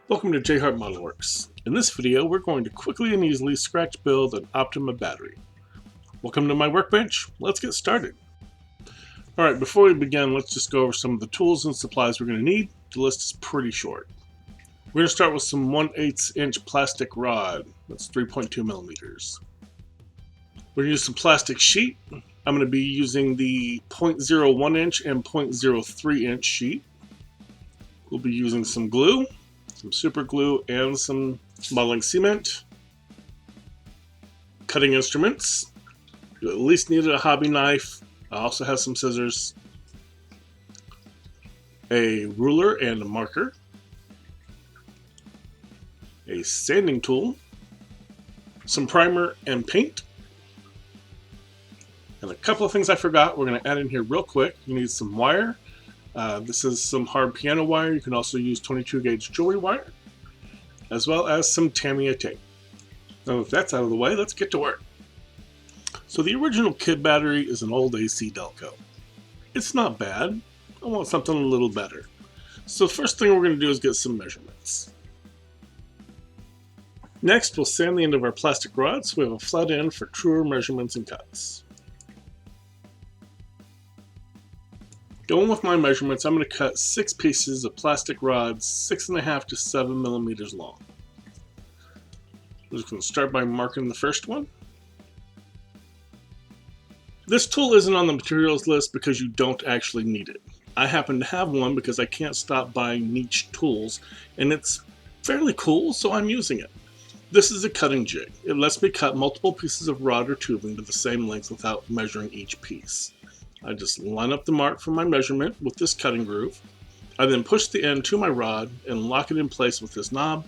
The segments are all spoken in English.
Welcome to JHart Modelworks. In this video, we're going to quickly and easily scratch build an Optima battery. Welcome to my workbench. Let's get started. Alright, before we begin, let's just go over some of the tools and supplies we're going to need. The list is pretty short. We're going to start with some 1/8 inch plastic rod. That's 3.2 millimeters. We're going to use some plastic sheet. I'm going to be using the 0.01 inch and 0.03 inch sheet. We'll be using some glue, some super glue, and some modeling cement. Cutting instruments. You at least need a hobby knife. I also have some scissors. A ruler and a marker. A sanding tool. Some primer and paint. And a couple of things I forgot we're going to add in here real quick. You need some wire. This is some hard piano wire. You can also use 22 gauge jewelry wire, as well as some Tamiya tape. Now if that's out of the way, let's get to work. So the original kit battery is an old AC Delco. It's not bad. I want something a little better. So the first thing we're going to do is get some measurements. Next, we'll sand the end of our plastic rod so we have a flat end for truer measurements and cuts. Going with my measurements, I'm going to cut 6 pieces of plastic rods 6.5 to 7 millimeters long. I'm just going to start by marking the first one. This tool isn't on the materials list because you don't actually need it. I happen to have one because I can't stop buying niche tools, and it's fairly cool, so I'm using it. This is a cutting jig. It lets me cut multiple pieces of rod or tubing to the same length without measuring each piece. I just line up the mark for my measurement with this cutting groove. I then push the end to my rod and lock it in place with this knob.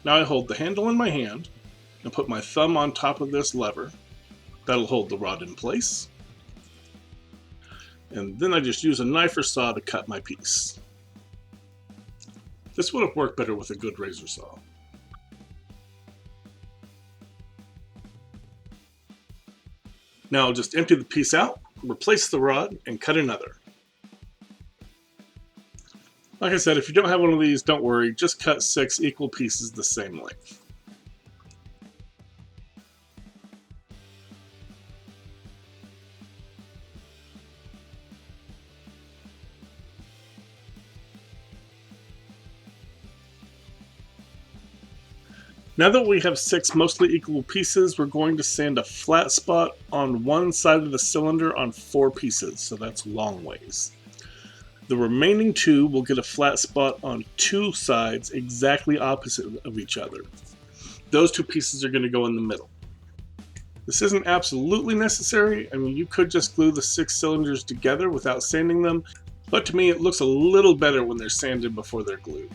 Now I hold the handle in my hand and put my thumb on top of this lever. That'll hold the rod in place. And then I just use a knife or saw to cut my piece. This would have worked better with a good razor saw. Now I'll just empty the piece out, replace the rod, and cut another. Like I said, if you don't have one of these, don't worry, just cut 6 equal pieces the same length. Now that we have 6 mostly equal pieces, we're going to sand a flat spot on one side of the cylinder on 4 pieces, so that's long ways. The remaining 2 will get a flat spot on 2 sides exactly opposite of each other. Those 2 pieces are going to go in the middle. This isn't absolutely necessary. I mean, you could just glue the 6 cylinders together without sanding them, but to me it looks a little better when they're sanded before they're glued.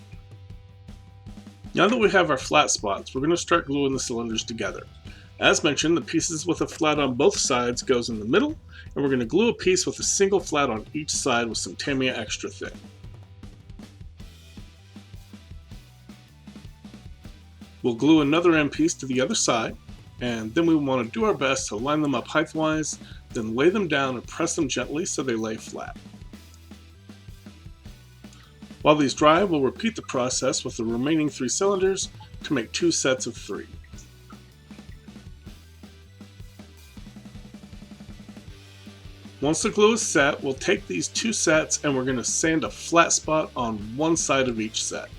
Now that we have our flat spots, we're going to start gluing the cylinders together. As mentioned, the pieces with a flat on both sides goes in the middle, and we're going to glue a piece with a single flat on each side with some Tamiya extra thin. We'll glue another end piece to the other side, and then we want to do our best to line them up height-wise, then lay them down and press them gently so they lay flat. While these dry, we'll repeat the process with the remaining 3 cylinders to make 2 sets of 3. Once the glue is set, we'll take these 2 sets and we're going to sand a flat spot on one side of each set.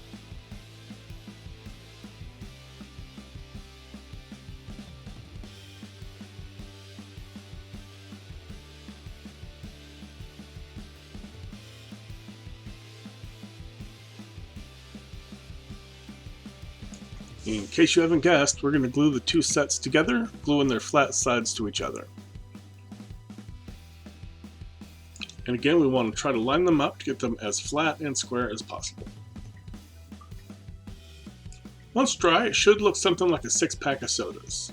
In case you haven't guessed, we're going to glue the 2 sets together, gluing their flat sides to each other. And again, we want to try to line them up to get them as flat and square as possible. Once dry, it should look something like a 6-pack of sodas.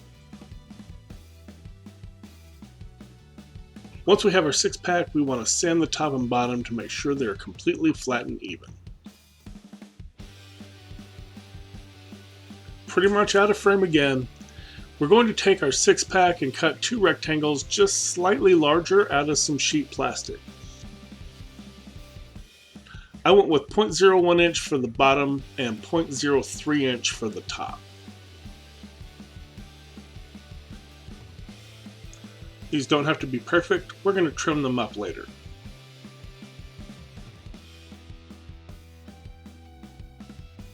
Once we have our 6-pack, we want to sand the top and bottom to make sure they're completely flat and even. Pretty much out of frame again. We're going to take our 6-pack and cut 2 rectangles just slightly larger out of some sheet plastic. I went with 0.01 inch for the bottom and 0.03 inch for the top. These don't have to be perfect, we're going to trim them up later.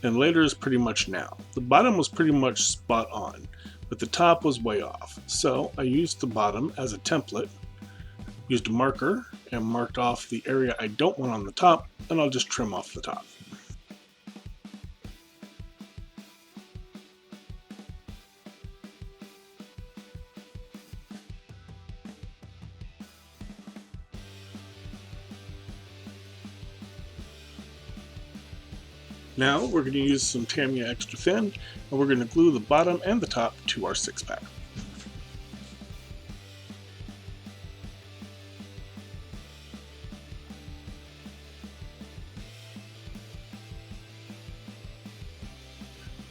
And later is pretty much now. The bottom was pretty much spot on, but the top was way off. So I used the bottom as a template, used a marker, and marked off the area I don't want on the top, and I'll just trim off the top. Now we're going to use some Tamiya Extra Thin, and we're going to glue the bottom and the top to our 6-pack.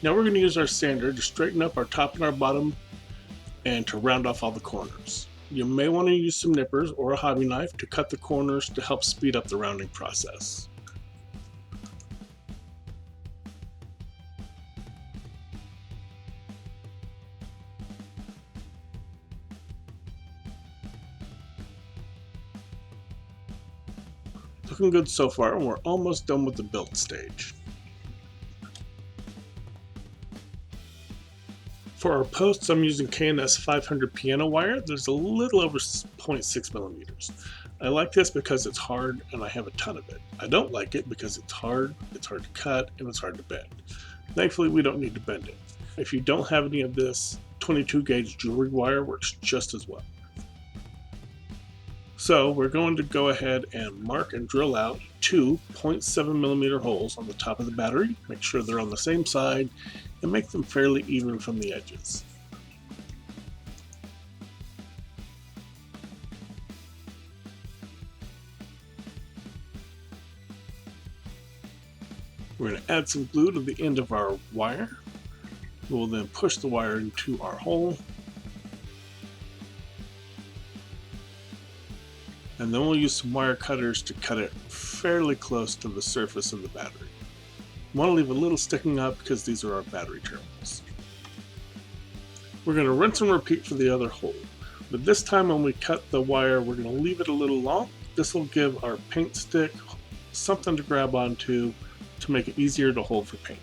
Now we're going to use our sander to straighten up our top and our bottom and to round off all the corners. You may want to use some nippers or a hobby knife to cut the corners to help speed up the rounding process. Looking good so far, and we're almost done with the build stage. For our posts, I'm using K&S 500 piano wire. There's a little over 0.6 millimeters. I like this because it's hard and I have a ton of it. I don't like it because it's hard to cut, and it's hard to bend. Thankfully, we don't need to bend it. If you don't have any of this, 22 gauge jewelry wire works just as well. So we're going to go ahead and mark and drill out 2 0.7 millimeter holes on the top of the battery. Make sure they're on the same side and make them fairly even from the edges. We're going to add some glue to the end of our wire. We'll then push the wire into our hole. And then we'll use some wire cutters to cut it fairly close to the surface of the battery. We want to leave a little sticking up because these are our battery terminals. We're going to rinse and repeat for the other hole. But this time when we cut the wire, we're going to leave it a little long. This will give our paint stick something to grab onto to make it easier to hold for paint.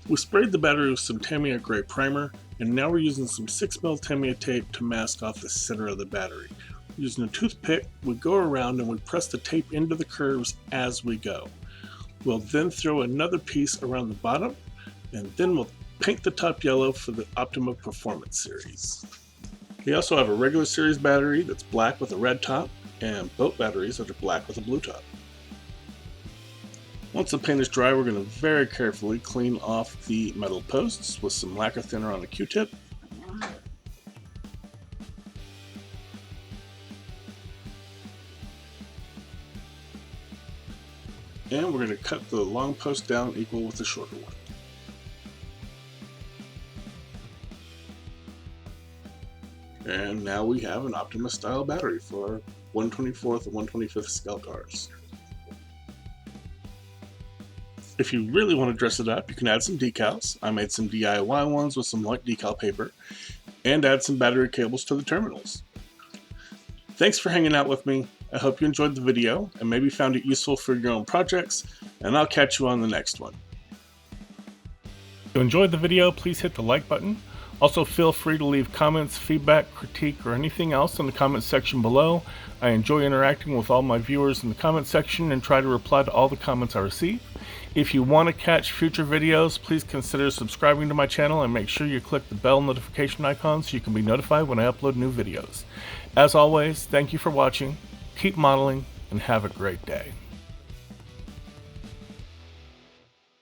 We sprayed the battery with some Tamiya gray primer, and now we're using some 6mm Tamiya tape to mask off the center of the battery. Using a toothpick, we go around and we press the tape into the curves as we go. We'll then throw another piece around the bottom, and then we'll paint the top yellow for the Optima Performance series. We also have a regular series battery that's black with a red top, and boat batteries that are black with a blue top. Once the paint is dry, we're going to very carefully clean off the metal posts with some lacquer thinner on a Q-tip. And we're going to cut the long post down equal with the shorter one. And now we have an Optima style battery for 1/24th and 1/25th scale cars. If you really want to dress it up, you can add some decals. I made some DIY ones with some white decal paper, and add some battery cables to the terminals. Thanks for hanging out with me. I hope you enjoyed the video and maybe found it useful for your own projects, and I'll catch you on the next one. If you enjoyed the video, please hit the like button. Also, feel free to leave comments, feedback, critique, or anything else in the comments section below. I enjoy interacting with all my viewers in the comments section and try to reply to all the comments I receive. If you want to catch future videos, please consider subscribing to my channel and make sure you click the bell notification icon so you can be notified when I upload new videos. As always, thank you for watching, keep modeling, and have a great day.